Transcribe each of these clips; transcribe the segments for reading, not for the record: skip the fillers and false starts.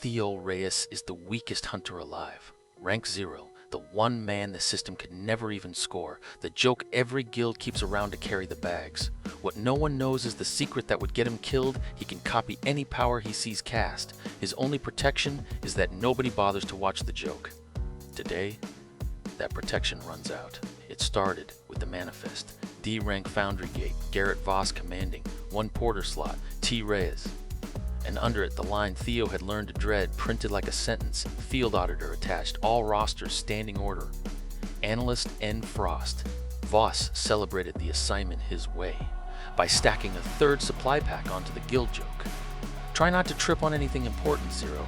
Theo Reyes is the weakest hunter alive. Rank 0, the one man the system could never even score, the joke every guild keeps around to carry the bags. What no one knows is the secret that would get him killed. He can copy any power he sees cast. His only protection is that nobody bothers to watch the joke. Today, that protection runs out. It started with the manifest. D-rank Foundry Gate, Garrett Voss commanding, 1 porter slot, T. Reyes. And under it the line Theo had learned to dread, printed like a sentence, field auditor attached, all rosters standing order. Analyst N. Frost. Voss celebrated the assignment his way, by stacking a 3rd supply pack onto the guild joke. Try not to trip on anything important, Zero.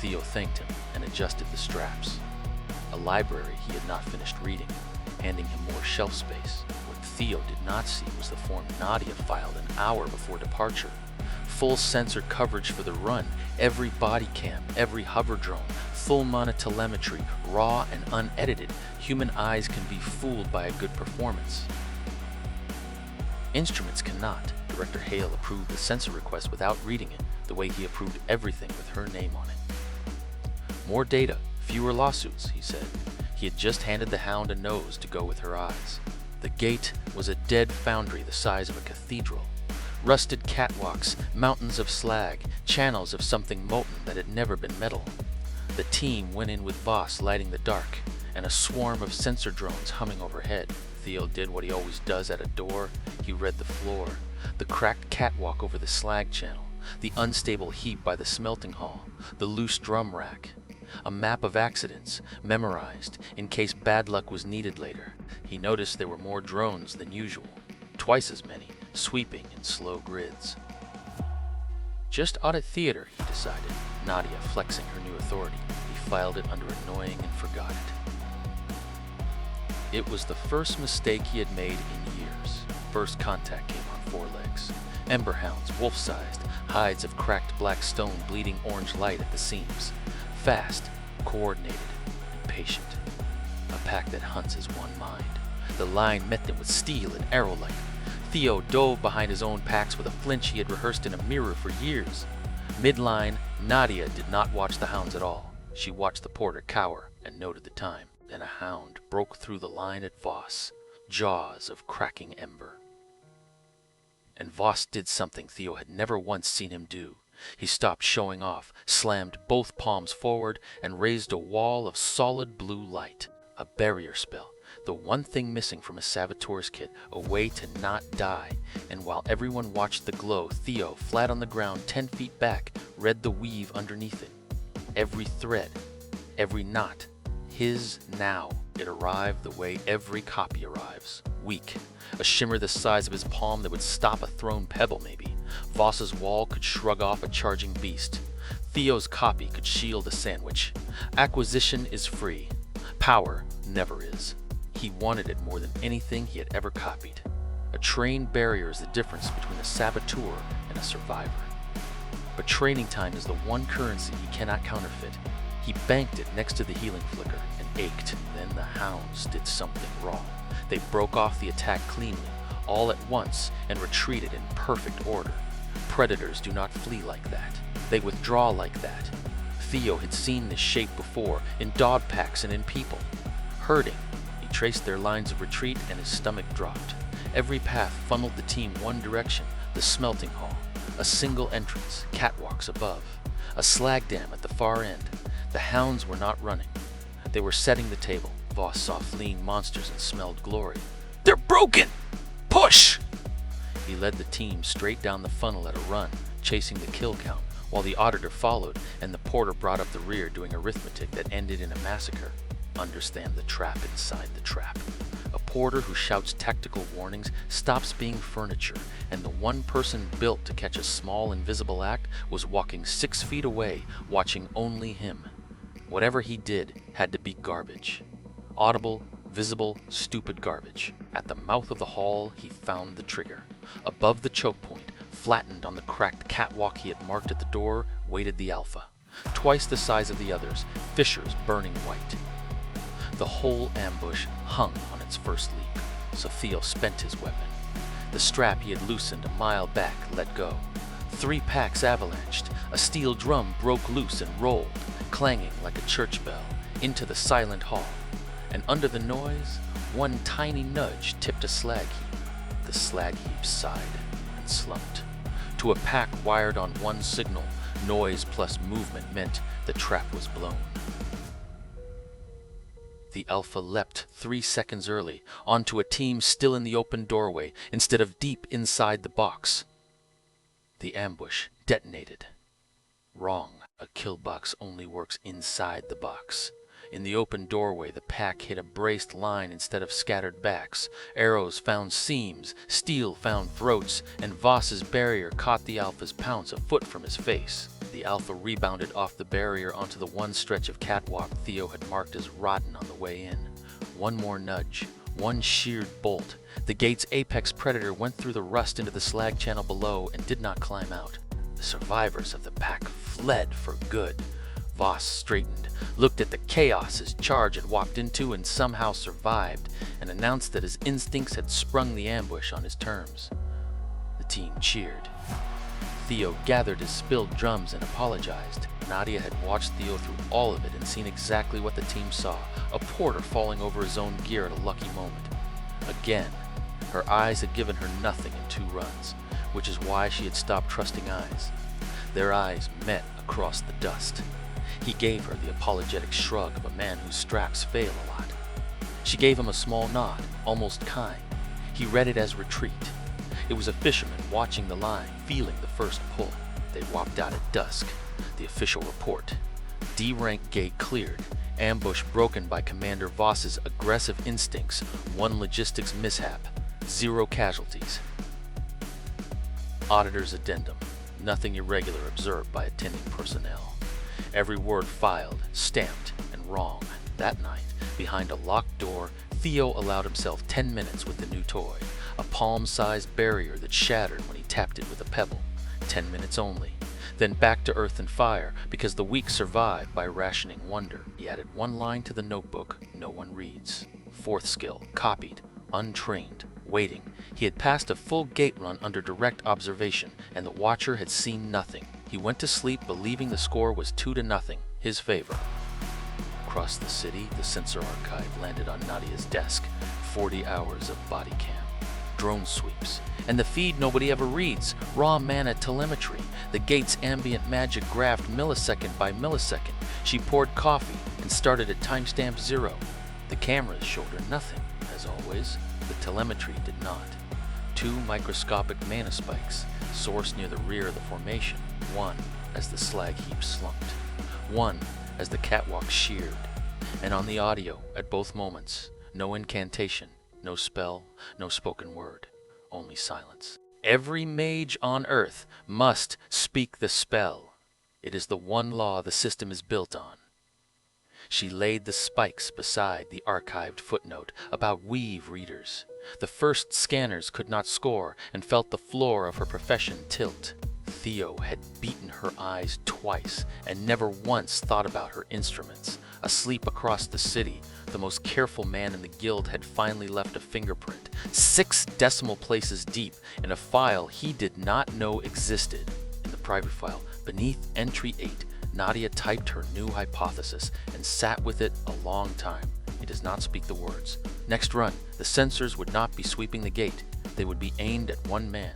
Theo thanked him and adjusted the straps. A library he had not finished reading, handing him more shelf space. What Theo did not see was the form Nadia filed an hour before departure. Full sensor coverage for the run, every body cam, every hover drone, full monotelemetry, raw and unedited. Human eyes can be fooled by a good performance. Instruments cannot. Director Hale approved the sensor request without reading it, the way he approved everything with her name on it. More data, fewer lawsuits, he said. He had just handed the hound a nose to go with her eyes. The gate was a dead foundry the size of a cathedral. Rusted catwalks, mountains of slag, channels of something molten that had never been metal. The team went in with Voss lighting the dark, and a swarm of sensor drones humming overhead. Theo did what he always does at a door. He read the floor, the cracked catwalk over the slag channel, the unstable heap by the smelting hall, the loose drum rack. A map of accidents, memorized, in case bad luck was needed later. He noticed there were more drones than usual, twice as many, sweeping in slow grids. Just audit theater, he decided, Nadia flexing her new authority. He filed it under annoying and forgot it. It was the first mistake he had made in years. First contact came on 4 legs. Ember hounds, wolf-sized, hides of cracked black stone bleeding orange light at the seams. Fast, coordinated, and patient. A pack that hunts as one mind. The line met them with steel and arrow light. Theo dove behind his own packs with a flinch he had rehearsed in a mirror for years. Midline, Nadia did not watch the hounds at all. She watched the porter cower and noted the time. Then a hound broke through the line at Voss, jaws of cracking ember. And Voss did something Theo had never once seen him do. He stopped showing off, slammed both palms forward, and raised a wall of solid blue light. A barrier spell, the one thing missing from a Saboteur's kit, a way to not die. And while everyone watched the glow, Theo, flat on the ground 10 feet back, read the weave underneath it. Every thread, every knot, his now. It arrived the way every copy arrives. Weak, a shimmer the size of his palm that would stop a thrown pebble maybe. Voss's wall could shrug off a charging beast. Theo's copy could shield a sandwich. Acquisition is free. Power never is. He wanted it more than anything he had ever copied. A trained barrier is the difference between a saboteur and a survivor. But training time is the one currency he cannot counterfeit. He banked it next to the healing flicker and ached. Then the hounds did something wrong. They broke off the attack cleanly, all at once, and retreated in perfect order. Predators do not flee like that. They withdraw like that. Theo had seen this shape before, in dog packs and in people. Herding, he traced their lines of retreat and his stomach dropped. Every path funneled the team one direction, the smelting hall. A single entrance, catwalks above. A slag dam at the far end. The hounds were not running. They were setting the table. Voss saw fleeing monsters and smelled glory. They're broken! Push! He led the team straight down the funnel at a run, chasing the kill count, while the auditor followed and the porter brought up the rear doing arithmetic that ended in a massacre. Understand the trap inside the trap. A porter who shouts tactical warnings stops being furniture, and the one person built to catch a small invisible act was walking 6 feet away, watching only him. Whatever he did had to be garbage. Audible, visible, stupid garbage. At the mouth of the hall, he found the trigger. Above the choke point, flattened on the cracked catwalk he had marked at the door, waited the Alpha. Twice the size of the others, fissures burning white. The whole ambush hung on its first leap, so Theo spent his weapon. The strap he had loosened a mile back let go. 3 packs avalanched. A steel drum broke loose and rolled, clanging like a church bell, into the silent hall. And under the noise, one tiny nudge tipped a slag heap. The slag heap sighed and slumped. To a pack wired on one signal, noise plus movement meant the trap was blown. The Alpha leapt 3 seconds early onto a team still in the open doorway instead of deep inside the box. The ambush detonated. Wrong. A kill box only works inside the box. In the open doorway, the pack hit a braced line instead of scattered backs. Arrows found seams, steel found throats, and Voss's barrier caught the Alpha's pounce a foot from his face. The Alpha rebounded off the barrier onto the one stretch of catwalk Theo had marked as rotten on the way in. One more nudge, one sheared bolt. The gate's apex predator went through the rust into the slag channel below and did not climb out. The survivors of the pack fled for good. Voss straightened, looked at the chaos his charge had walked into and somehow survived, and announced that his instincts had sprung the ambush on his terms. The team cheered. Theo gathered his spilled drums and apologized. Nadia had watched Theo through all of it and seen exactly what the team saw, a porter falling over his own gear at a lucky moment. Again, her eyes had given her nothing in 2 runs, which is why she had stopped trusting eyes. Their eyes met across the dust. He gave her the apologetic shrug of a man whose straps fail a lot. She gave him a small nod, almost kind. He read it as retreat. It was a fisherman watching the line, feeling the first pull. They walked out at dusk. The official report. D-rank gate cleared. Ambush broken by Commander Voss's aggressive instincts. 1 logistics mishap. 0 casualties. Auditor's addendum. Nothing irregular observed by attending personnel. Every word filed, stamped, and wrong. That night, behind a locked door, Theo allowed himself 10 minutes with the new toy. A palm-sized barrier that shattered when he tapped it with a pebble. 10 minutes only. Then back to earth and fire, because the weak survive by rationing wonder. He added 1 line to the notebook no one reads. 4th skill, copied, untrained, waiting. He had passed a full gate run under direct observation, and the watcher had seen nothing. He went to sleep believing the score was 2-0, his favor. Across the city, the sensor archive landed on Nadia's desk. 40 hours of body cam. Drone sweeps. And the feed nobody ever reads. Raw mana telemetry. The gate's ambient magic graphed millisecond by millisecond. She poured coffee and started at timestamp 0. The cameras showed her nothing, as always. The telemetry did not. 2 microscopic mana spikes, source near the rear of the formation. 1 as the slag heap slumped. 1 as the catwalk sheared. And on the audio, at both moments, no incantation, no spell, no spoken word, only silence. Every mage on Earth must speak the spell. It is the one law the system is built on. She laid the spikes beside the archived footnote about weave readers. The first scanners could not score and felt the floor of her profession tilt. Theo had beaten her eyes twice and never once thought about her instruments. Asleep across the city, the most careful man in the guild had finally left a fingerprint, 6 decimal places deep, in a file he did not know existed. In the private file, beneath entry 8, Nadia typed her new hypothesis and sat with it a long time. He does not speak the words. Next run, the sensors would not be sweeping the gate. They would be aimed at one man.